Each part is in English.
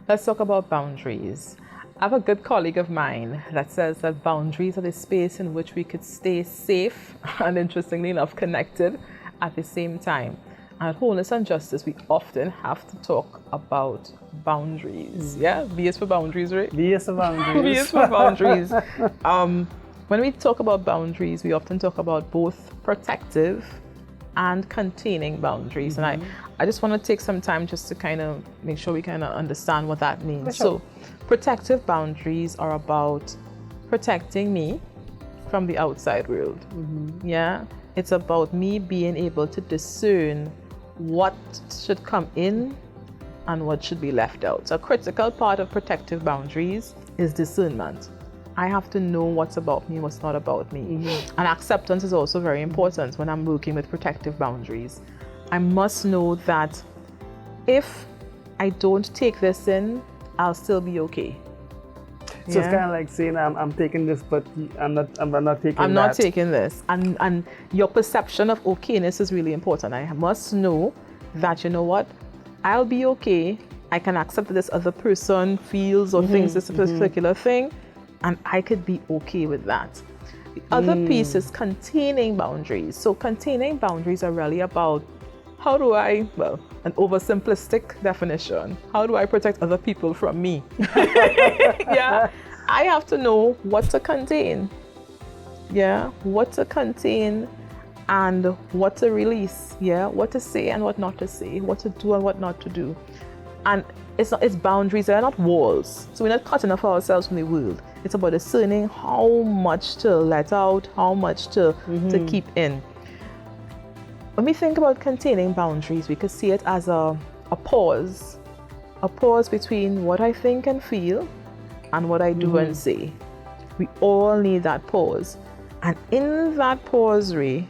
Let's talk about boundaries. I have a good colleague of mine that says that boundaries are the space in which we could stay safe and, interestingly enough, connected at the same time. And at Wholeness and Justice, we often have to talk about boundaries. Yeah, B is for boundaries, right? B is for boundaries. B is for boundaries. When we talk about boundaries, we often talk about both protective and containing boundaries. And I just want to take some time just to kind of make sure we kind of understand what that means. Sure. So protective boundaries are about protecting me from the outside world. Yeah, it's about me being able to discern what should come in and what should be left out. So a critical part of protective boundaries is discernment. I have to know what's about me, what's not about me. And acceptance is also very important when I'm working with protective boundaries. I must know that if I don't take this in, I'll still be okay. So it's kind of like saying, I'm taking this, but I'm not taking that. I'm not taking this. And your perception of okayness is really important. I must know that, you know what, I'll be okay. I can accept that this other person feels or thinks this particular thing, and I could be okay with that. The other piece is containing boundaries. So containing boundaries are really about how do I, well, an oversimplistic definition, how do I protect other people from me? Yeah, I have to know what to contain. Yeah, what to contain and what to release. Yeah, what to say and what not to say, what to do and what not to do. And it's boundaries, they're not walls. So we're not cutting off ourselves from the world. It's about discerning how much to let out, how much to keep in. When we think about containing boundaries, we could see it as a pause between what I think and feel and what I do and say. We all need that pause. And in that pause, Ray,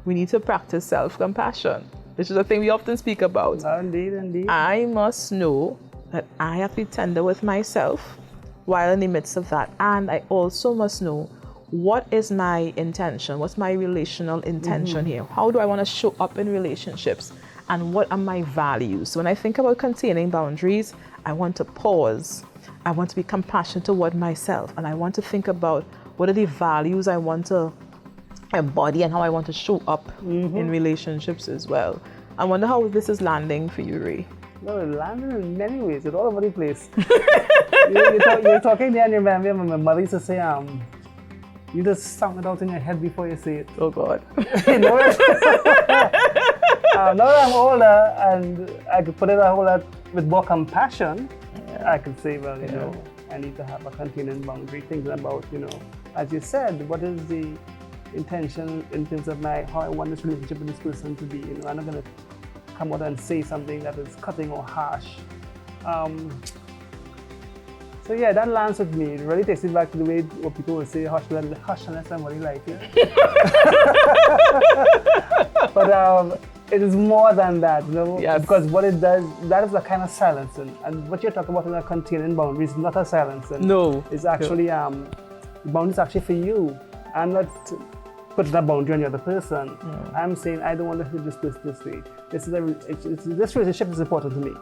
we need to practice self-compassion, which is a thing we often speak about. Indeed, indeed. I must know that I have to be tender with myself while in the midst of that. And I also must know what is my intention? What's my relational intention here? How do I want to show up in relationships? And what are my values? So when I think about containing boundaries, I want to pause. I want to be compassionate toward myself. And I want to think about what are the values I want to embody and how I want to show up in relationships as well. I wonder how this is landing for you, Ray. No, it's landing in many ways. It's all over the place. you're talking there and you remember my mother used to say, you just sound it out in your head before you say it. Oh God. You know it? Now that I'm older and I could put it a whole lot with more compassion, I could say, well, you know, I need to have a containing boundary, thinking about, you know, as you said, what is the intention in terms of how I want this relationship with this person to be. You know, I'm not going to come out and say something that is cutting or harsh. So yeah, that lands with me. It really takes me back to the way what people will say, hush unless somebody like you. But it is more than that, you know, because what it does, that is a kind of silencing. And what you're talking about in a containing boundary is not a silencing. No. It's actually, the boundary is actually for you. I'm not putting a boundary on the other person. I'm saying, I don't want to hurt this person this way. This relationship is important to me.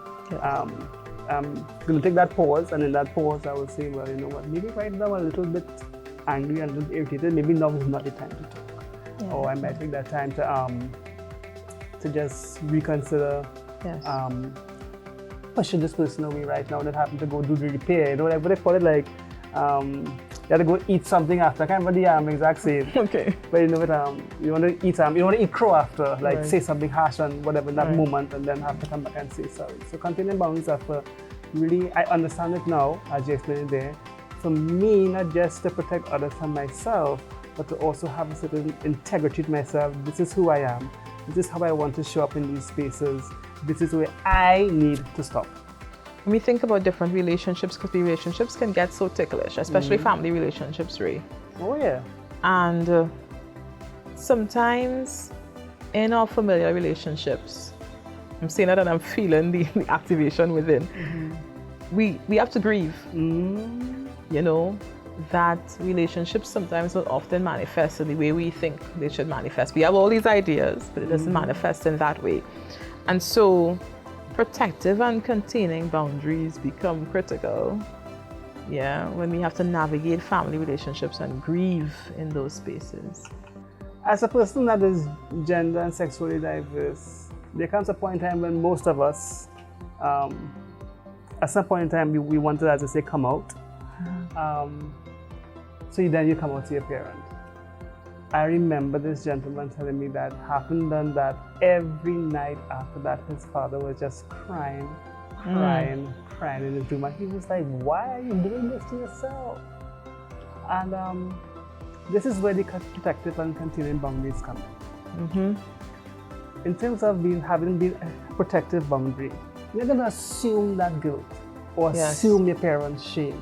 I'm going to take that pause, and in that pause, I will say, well, you know what, maybe right now I'm a little bit angry and a little irritated. Maybe now is not the time to talk. Or I might take that time to just reconsider pushing this person away right now that happened to go do the repair. You know, what they call it, like, you have to go eat something after. I can't remember the exact saying. Okay. But you know what, you want to eat you don't want to eat crow after, like say something harsh and whatever in that moment, and then have to come back and say sorry. So containing boundaries are for really, I understand it now, as you explained it there, for me, not just to protect others from myself, but to also have a certain integrity to myself. This is who I am. This is how I want to show up in these spaces. This is where I need to stop. When we think about different relationships, because relationships can get so ticklish, especially family relationships, Ray. Oh yeah. And sometimes in our familiar relationships, I'm saying that and I'm feeling the activation within. We have to grieve. You know, that relationships sometimes will often manifest in the way we think they should manifest. We have all these ideas, but it doesn't manifest in that way. And so protective and containing boundaries become critical, when we have to navigate family relationships and grieve in those spaces. As a person that is gender and sexually diverse, there comes a point in time when most of us, at some point in time, we want to, as I say, come out. So then you come out to your parent. I remember this gentleman telling me that happened and that every night after that his father was just crying in his room, and he was like, why are you doing this to yourself? And this is where the protective and containing boundaries come in. In terms of having been a protective boundary, you're going to assume that guilt or assume your parents' shame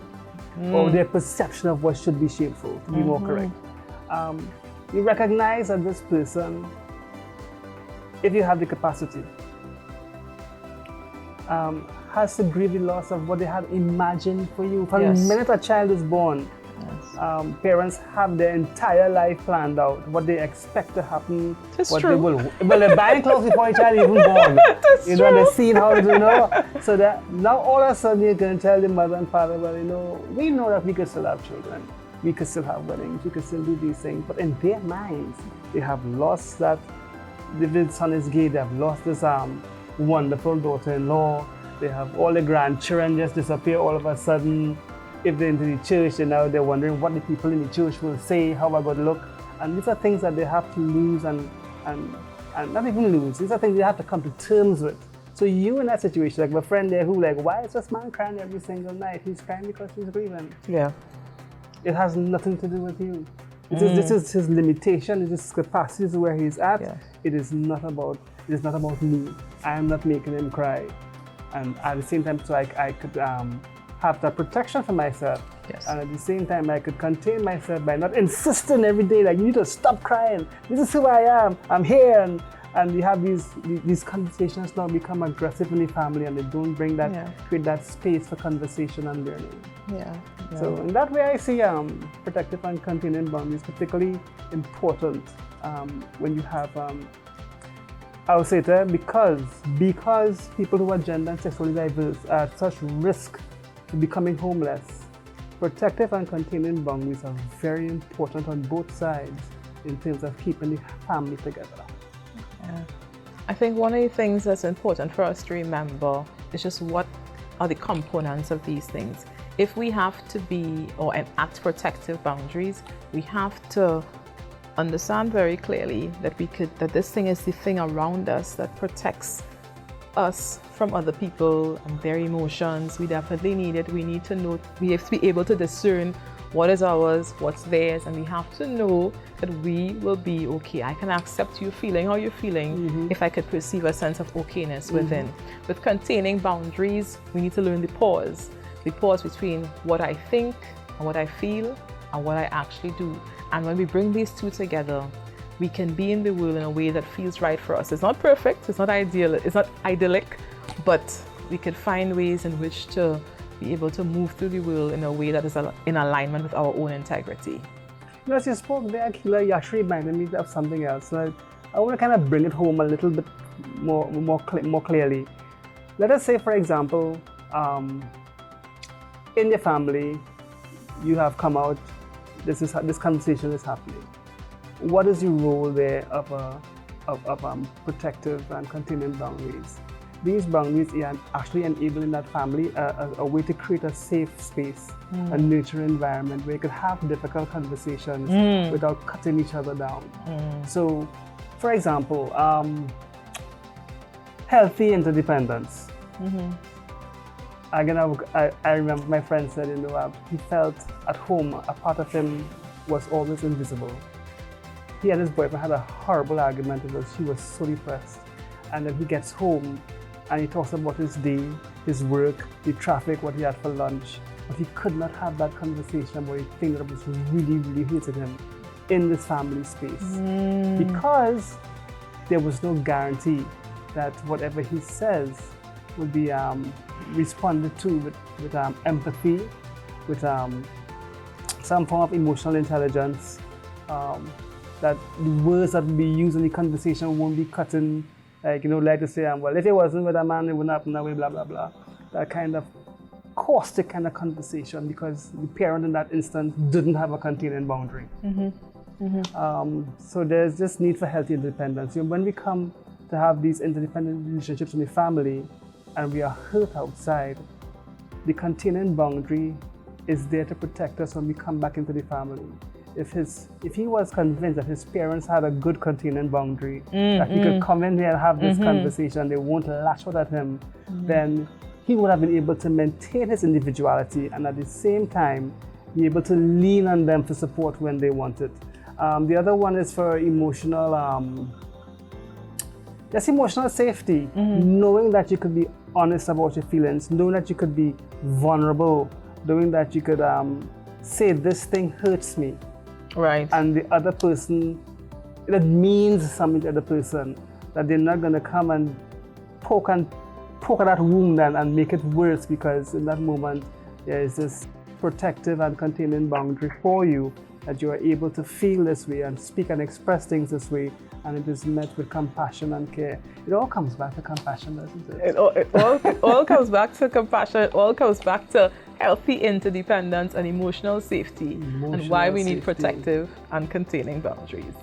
or their perception of what should be shameful, to be more correct. You recognize that this person, if you have the capacity, has to grieve the loss of what they had imagined for you. From the minute a child is born, parents have their entire life planned out, what they expect to happen, they will. Well, they're buying clothes before a child is even born. And they're seeing how so that now all of a sudden you can tell the mother and father, well, we know that we could still have children, we could still have weddings, we could still do these things, but in their minds, they have lost that. The son is gay, they have lost this wonderful daughter-in-law, they have all the grandchildren just disappear all of a sudden. If they're into the church, they're wondering what the people in the church will say, how am I going to look? And these are things that they have to lose and not even lose. These are things they have to come to terms with. So you in that situation, like my friend there who why is this man crying every single night? He's crying because he's grieving. Yeah. It has nothing to do with you. This is his limitation, it's his capacity to where he's at. Yeah. It is not about me. I am not making him cry. And at the same time, so I could have that protection for myself. Yes. And at the same time, I could contain myself by not insisting every day, you need to stop crying. This is who I am. I'm here. And we have these conversations now become aggressive in the family, and they don't bring that, create that space for conversation and learning. So in that way, I see protective and containing boundaries particularly important when you have, I would say that because people who are gender and sexually diverse are at such risk to becoming homeless, protective and containing boundaries are very important on both sides in terms of keeping the family together. I think one of the things that's important for us to remember is just what are the components of these things. If we have to be or enact protective boundaries, we have to understand very clearly that this thing is the thing around us that protects us from other people and their emotions. We definitely need it. We need to know, we have to be able to discern what is ours, what's theirs, and we have to know that we will be okay. I can accept you feeling how you're feeling if I could perceive a sense of okayness within. With containing boundaries, we need to learn the pause between what I think and what I feel and what I actually do. And when we bring these two together, we can be in the world in a way that feels right for us. It's not perfect, it's not ideal, it's not idyllic, but we could find ways in which to be able to move through the world in a way that is in alignment with our own integrity. As you spoke there, Akilah, you actually reminded me of something else. So I want to kind of bring it home a little bit more clearly. Let us say, for example, in your family, you have come out, this conversation is happening. What is the role there of protective and containing boundaries? These boundaries are actually enabling that family a way to create a safe space, a nurturing environment where you could have difficult conversations without cutting each other down. So, for example, healthy interdependence. Again, I remember my friend said, he felt at home a part of him was always invisible. He and his boyfriend had a horrible argument because she was so depressed. And then he gets home and he talks about his day, his work, the traffic, what he had for lunch. But he could not have that conversation about the thing that was really, really hurting him in this family space. Because there was no guarantee that whatever he says would be responded to with empathy, with some form of emotional intelligence, that the words that we use in the conversation won't be cutting, like to say, well, if it wasn't with a man, it wouldn't happen that way, blah, blah, blah. That kind of caustic kind of conversation, because the parent in that instance didn't have a containing boundary. So there's this need for healthy independence. When we come to have these interdependent relationships in the family and we are hurt outside, the containing boundary is there to protect us when we come back into the family. If he was convinced that his parents had a good containing boundary, that he could come in here and have this conversation, they won't lash out at him, then he would have been able to maintain his individuality and at the same time be able to lean on them for support when they want it. The other one is for emotional safety, knowing that you could be honest about your feelings, knowing that you could be vulnerable, knowing that you could say, this thing hurts me. Right. And the other person, it means something to the other person, that they're not going to come and poke at that wound and make it worse, because in that moment there is this protective and containing boundary for you, that you are able to feel this way and speak and express things this way, and it is met with compassion and care. It all comes back to compassion, doesn't it? It all comes back to compassion. It all comes back to healthy interdependence and emotional safety, and why we need protective and containing boundaries.